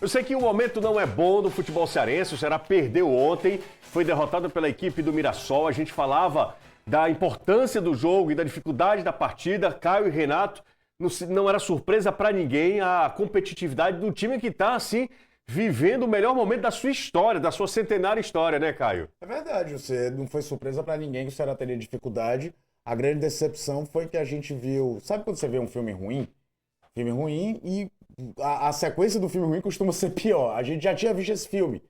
Eu sei que o momento não é bom do futebol cearense, o Ceará perdeu ontem, foi derrotado pela equipe do Mirassol. A gente falava da importância do jogo e da dificuldade da partida. Caio e Renato, não era surpresa para ninguém a competitividade do time que está, assim, vivendo o melhor momento da sua história, da sua centenária história, né, Caio? É verdade, você não foi surpresa para ninguém que o Ceará teria dificuldade. A grande decepção foi que a gente viu... Sabe quando você vê um filme ruim? Filme ruim e a sequência do filme ruim costuma ser pior. A gente já tinha visto esse filme.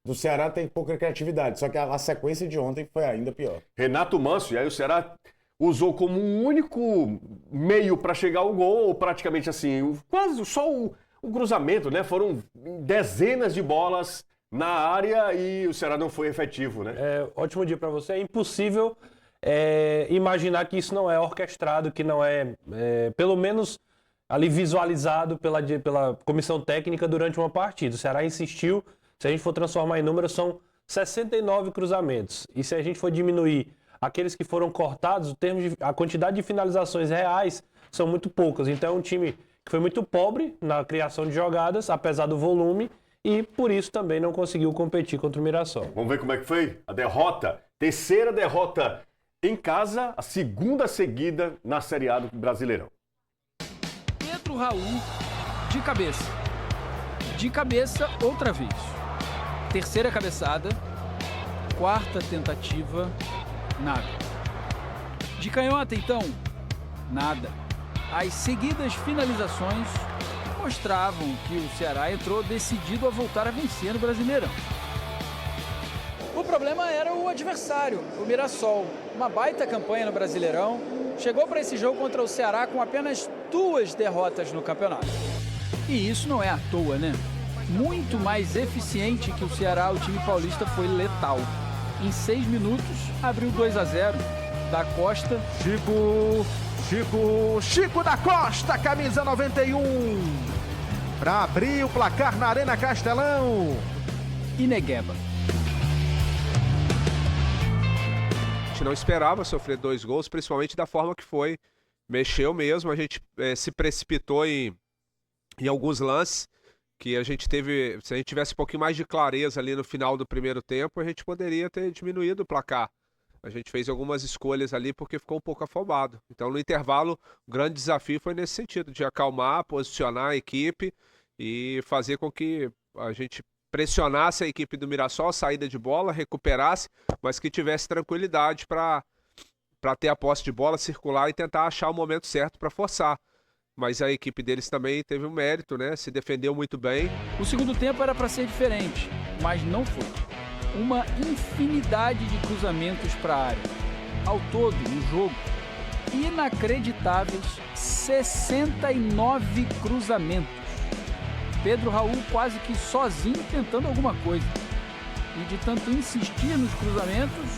Do Ceará tem pouca criatividade, só que a sequência de ontem foi ainda pior. Renato Manso, e aí o Ceará usou como um único meio para chegar ao gol, ou praticamente assim, quase só o cruzamento, né? Foram dezenas de bolas na área e o Ceará não foi efetivo, né? Ótimo dia para você. É impossível imaginar que isso não é orquestrado, que não é, pelo menos, ali visualizado pela comissão técnica durante uma partida. O Ceará insistiu, se a gente for transformar em números, são 69 cruzamentos. E se a gente for diminuir aqueles que foram cortados, a quantidade de finalizações reais são muito poucas. Então é um time que foi muito pobre na criação de jogadas, apesar do volume, e por isso também não conseguiu competir contra o Mirassol. Vamos ver como é que foi a derrota. Terceira derrota em casa, a segunda seguida na Série A do Brasileirão. Pedro Raul, de cabeça. De cabeça, outra vez. Terceira cabeçada. Quarta tentativa, nada. De canhota, então, nada. As seguidas finalizações mostravam que o Ceará entrou decidido a voltar a vencer no Brasileirão. O problema era o adversário, o Mirassol. Uma baita campanha no Brasileirão. Chegou para esse jogo contra o Ceará com apenas 2 derrotas no campeonato. E isso não é à toa, né? Muito mais eficiente que o Ceará, o time paulista foi letal. Em 6 minutos, abriu 2-0. Da Costa. Chico da Costa, camisa 91. Para abrir o placar na Arena Castelão. E Negueba. A gente não esperava sofrer 2 gols, principalmente da forma que foi. Mexeu mesmo, a gente se precipitou em alguns lances que a gente teve. Se a gente tivesse um pouquinho mais de clareza ali no final do primeiro tempo, a gente poderia ter diminuído o placar. A gente fez algumas escolhas ali porque ficou um pouco afobado. Então, no intervalo, o grande desafio foi nesse sentido, de acalmar, posicionar a equipe e fazer com que a gente pressionasse a equipe do Mirassol, a saída de bola, recuperasse, mas que tivesse tranquilidade para ter a posse de bola, circular e tentar achar o momento certo para forçar. Mas a equipe deles também teve um mérito, né? Se defendeu muito bem. O segundo tempo era para ser diferente, mas não foi. Uma infinidade de cruzamentos para a área. Ao todo, no jogo, inacreditáveis 69 cruzamentos. Pedro Raul quase que sozinho tentando alguma coisa. E de tanto insistir nos cruzamentos,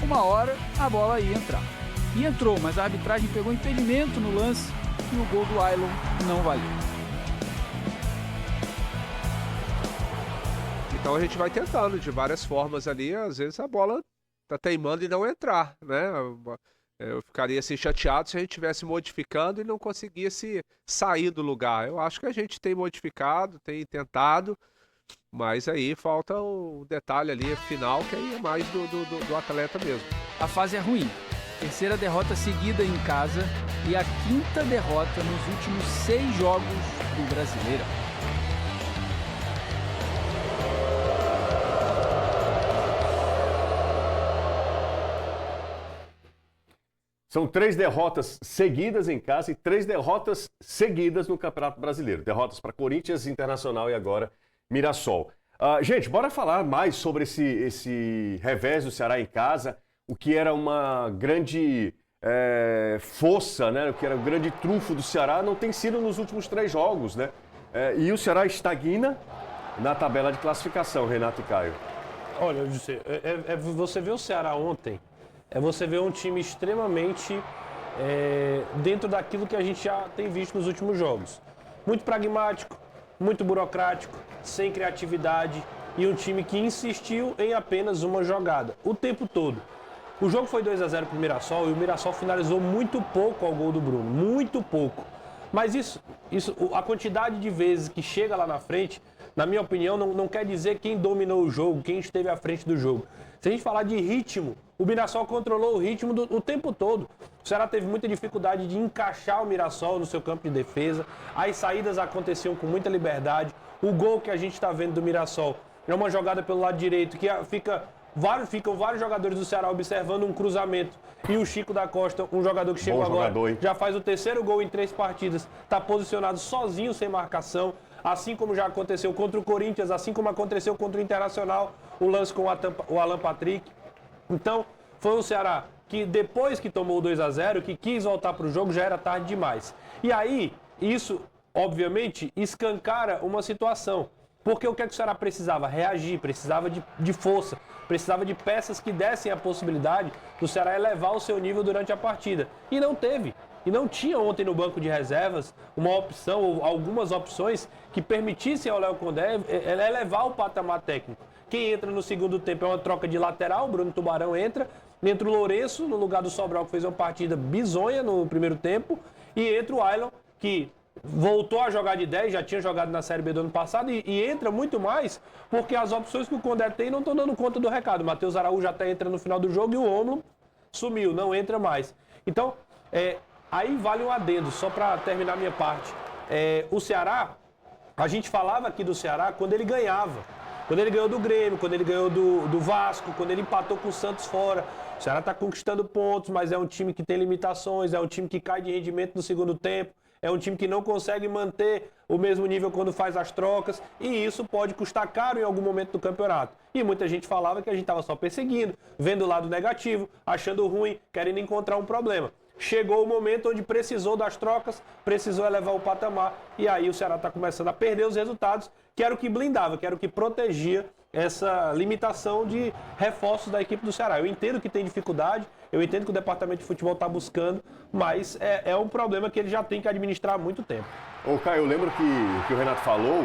uma hora a bola ia entrar. E entrou, mas a arbitragem pegou impedimento no lance e o gol do Ailon não valeu. Então a gente vai tentando de várias formas ali, às vezes a bola tá teimando em não entrar, né? Eu ficaria assim chateado se a gente estivesse modificando e não conseguisse sair do lugar. Eu acho que a gente tem modificado, tem tentado, mas aí falta o detalhe ali final, que aí é mais do atleta mesmo. A fase é ruim. Terceira derrota seguida em casa e a quinta derrota nos últimos 6 jogos do Brasileirão. São 3 derrotas seguidas em casa e 3 derrotas seguidas no Campeonato Brasileiro. Derrotas para Corinthians, Internacional e agora Mirassol. Gente, bora falar mais sobre esse revés do Ceará em casa, o que era uma grande força, né? O que era um grande trunfo do Ceará, não tem sido nos últimos 3 jogos, né? E o Ceará estagna na tabela de classificação, Renato e Caio. Olha, você vê o Ceará ontem, você vê um time extremamente dentro daquilo que a gente já tem visto nos últimos jogos. Muito pragmático, muito burocrático, sem criatividade e um time que insistiu em apenas uma jogada o tempo todo. O jogo foi 2-0 para o Mirassol e o Mirassol finalizou muito pouco ao gol do Bruno, muito pouco. Mas a quantidade de vezes que chega lá na frente na minha opinião, não quer dizer quem dominou o jogo, quem esteve à frente do jogo. Se a gente falar de ritmo, o Mirassol controlou o ritmo o tempo todo. O Ceará teve muita dificuldade de encaixar o Mirassol no seu campo de defesa. As saídas aconteciam com muita liberdade. O gol que a gente está vendo do Mirassol é uma jogada pelo lado direito que ficam vários jogadores do Ceará observando um cruzamento. E o Chico da Costa, um jogador que chegou agora, já faz o 3º gol em 3 partidas, está posicionado sozinho, sem marcação. Assim como já aconteceu contra o Corinthians, assim como aconteceu contra o Internacional, o lance com o Alan Patrick. Então, foi um Ceará que depois que tomou o 2-0, que quis voltar para o jogo, já era tarde demais. E aí, isso, obviamente, escancara uma situação. Porque o que é que o Ceará precisava? Reagir, precisava de força, precisava de peças que dessem a possibilidade do Ceará elevar o seu nível durante a partida. E não teve. E não tinha ontem no banco de reservas uma opção ou algumas opções que permitissem ao Léo Condé elevar o patamar técnico. Quem entra no segundo tempo é uma troca de lateral, o Bruno Tubarão entra o Lourenço no lugar do Sobral, que fez uma partida bizonha no primeiro tempo, e entra o Ailon, que voltou a jogar de 10, já tinha jogado na Série B do ano passado, e entra muito mais porque as opções que o Condé tem não estão dando conta do recado. O Matheus Araújo até entra no final do jogo e o Romulo sumiu, não entra mais. Então, aí vale um adendo, só para terminar a minha parte. O Ceará, a gente falava aqui do Ceará quando ele ganhava. Quando ele ganhou do Grêmio, quando ele ganhou do Vasco, quando ele empatou com o Santos fora. O Ceará está conquistando pontos, mas é um time que tem limitações, é um time que cai de rendimento no segundo tempo, é um time que não consegue manter o mesmo nível quando faz as trocas, e isso pode custar caro em algum momento do campeonato. E muita gente falava que a gente estava só perseguindo, vendo o lado negativo, achando ruim, querendo encontrar um problema. Chegou o momento onde precisou das trocas, precisou elevar o patamar, e aí o Ceará está começando a perder os resultados, que era o que blindava, que era o que protegia essa limitação de reforços da equipe do Ceará. Eu entendo que tem dificuldade, eu entendo que o departamento de futebol está buscando, mas é um problema que ele já tem que administrar há muito tempo. Ô Caio, eu lembro que o Renato falou,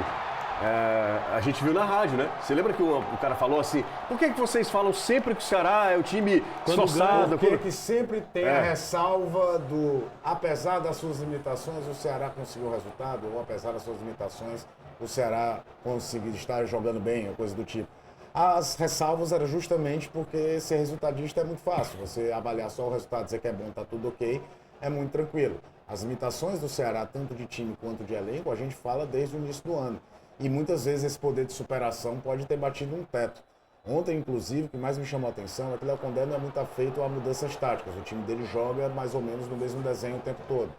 a gente viu na rádio, né? Você lembra que o cara falou assim, por que vocês falam sempre que o Ceará é o time esforçado? Porque sempre tem a ressalva do, apesar das suas limitações, o Ceará conseguiu o resultado, ou apesar das suas limitações, o Ceará conseguiu estar jogando bem, ou coisa do tipo. As ressalvas eram justamente porque ser resultadista é muito fácil. Você avaliar só o resultado, dizer que é bom, tá tudo ok, é muito tranquilo. As limitações do Ceará, tanto de time quanto de elenco, a gente fala desde o início do ano. E muitas vezes esse poder de superação pode ter batido um teto. Ontem, inclusive, o que mais me chamou a atenção é que o Léo Condé não é muito afeito a mudanças táticas. O time dele joga mais ou menos no mesmo desenho o tempo todo.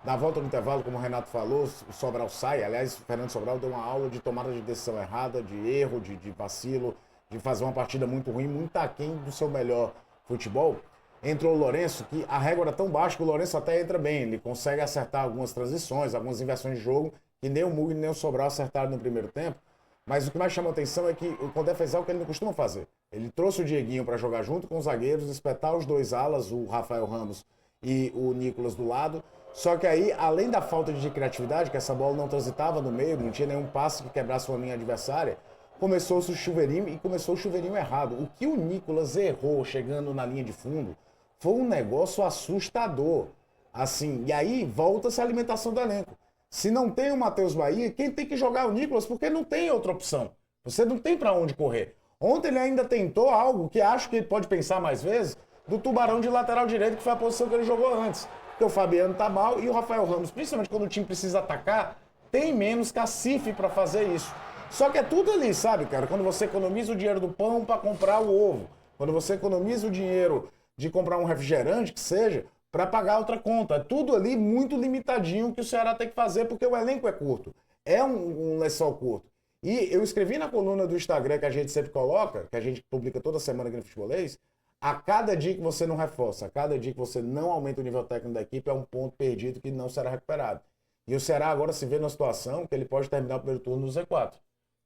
Na volta do intervalo, como o Renato falou, o Sobral sai. Aliás, o Fernando Sobral deu uma aula de tomada de decisão errada, de erro, de vacilo, de fazer uma partida muito ruim, muito aquém do seu melhor futebol. Entrou o Lourenço, que a régua era tão baixa que o Lourenço até entra bem. Ele consegue acertar algumas transições, algumas inversões de jogo, que nem o Mugni nem o Sobral acertaram no primeiro tempo. Mas o que mais chama a atenção é que o Condé fez algo que ele não costuma fazer. Ele trouxe o Dieguinho para jogar junto com os zagueiros, espetar os dois alas, o Rafael Ramos e o Nicolas do lado. Só que aí, além da falta de criatividade, que essa bola não transitava no meio, não tinha nenhum passe que quebrasse uma linha adversária, começou-se o chuveirinho e começou o chuveirinho errado. O que o Nicolas errou chegando na linha de fundo foi um negócio assustador. Assim, e aí volta-se a alimentação do elenco. Se não tem o Matheus Bahia, quem tem que jogar é o Nicolas, porque não tem outra opção. Você não tem para onde correr. Ontem ele ainda tentou algo que acho que ele pode pensar mais vezes, do Tubarão de lateral direito, que foi a posição que ele jogou antes. Porque o Fabiano tá mal e o Rafael Ramos, principalmente quando o time precisa atacar, tem menos cacife para fazer isso. Só que é tudo ali, sabe, cara? Quando você economiza o dinheiro do pão para comprar o ovo, quando você economiza o dinheiro de comprar um refrigerante, que seja, para pagar outra conta. É tudo ali muito limitadinho que o Ceará tem que fazer, porque o elenco é curto. É um lençol curto. E eu escrevi na coluna do Instagram que a gente sempre coloca, que a gente publica toda semana aqui no Futebolês, a cada dia que você não reforça, a cada dia que você não aumenta o nível técnico da equipe, é um ponto perdido que não será recuperado. E o Ceará agora se vê numa situação que ele pode terminar o primeiro turno no Z4.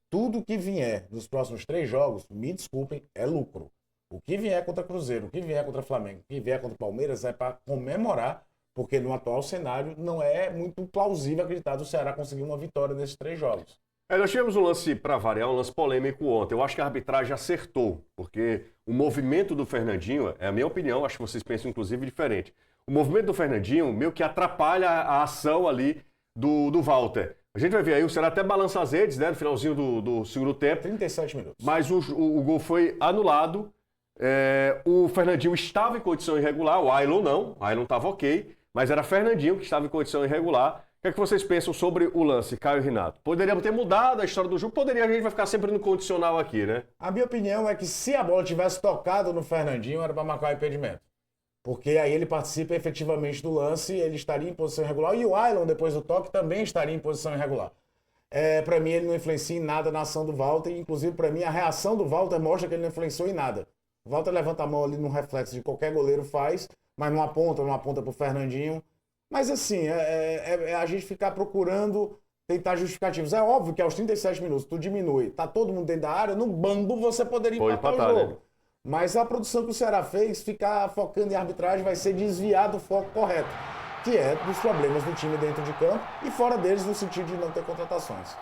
Tudo que vier nos próximos 3 jogos, me desculpem, é lucro. O que vier contra Cruzeiro, o que vier contra Flamengo, o que vier contra Palmeiras é para comemorar, porque no atual cenário não é muito plausível acreditar do Ceará conseguir uma vitória nesses 3 jogos. Nós tivemos um lance, para variar, um lance polêmico ontem. Eu acho que a arbitragem acertou, porque o movimento do Fernandinho, é a minha opinião, acho que vocês pensam inclusive diferente. O movimento do Fernandinho meio que atrapalha a ação ali do Walter. A gente vai ver aí, o Ceará até balança as redes, né, no finalzinho do segundo tempo. 37 minutos. Mas o gol foi anulado. O Fernandinho estava em condição irregular, o Ailon não. O Ailon estava ok, mas era Fernandinho que estava em condição irregular. O que é que vocês pensam sobre o lance, Caio e Renato? Poderíamos ter mudado a história do jogo? Poderia, a gente vai ficar sempre no condicional aqui, né? A minha opinião é que se a bola tivesse tocado no Fernandinho, era para marcar o impedimento. Porque aí ele participa efetivamente do lance, ele estaria em posição irregular. E o Ailon, depois do toque, também estaria em posição irregular. Para mim, ele não influencia em nada na ação do Walter. Inclusive, para mim, a reação do Walter mostra que ele não influenciou em nada. O Walter levanta a mão ali no reflexo de qualquer goleiro faz, mas não aponta pro Fernandinho. Mas assim, a gente ficar procurando tentar justificativos. É óbvio que aos 37 minutos tu diminui, tá todo mundo dentro da área, no bambo você poderia empatar o jogo. Né? Mas a produção que o Ceará fez, ficar focando em arbitragem, vai ser desviar do foco correto, que é dos problemas do time dentro de campo e fora deles no sentido de não ter contratações.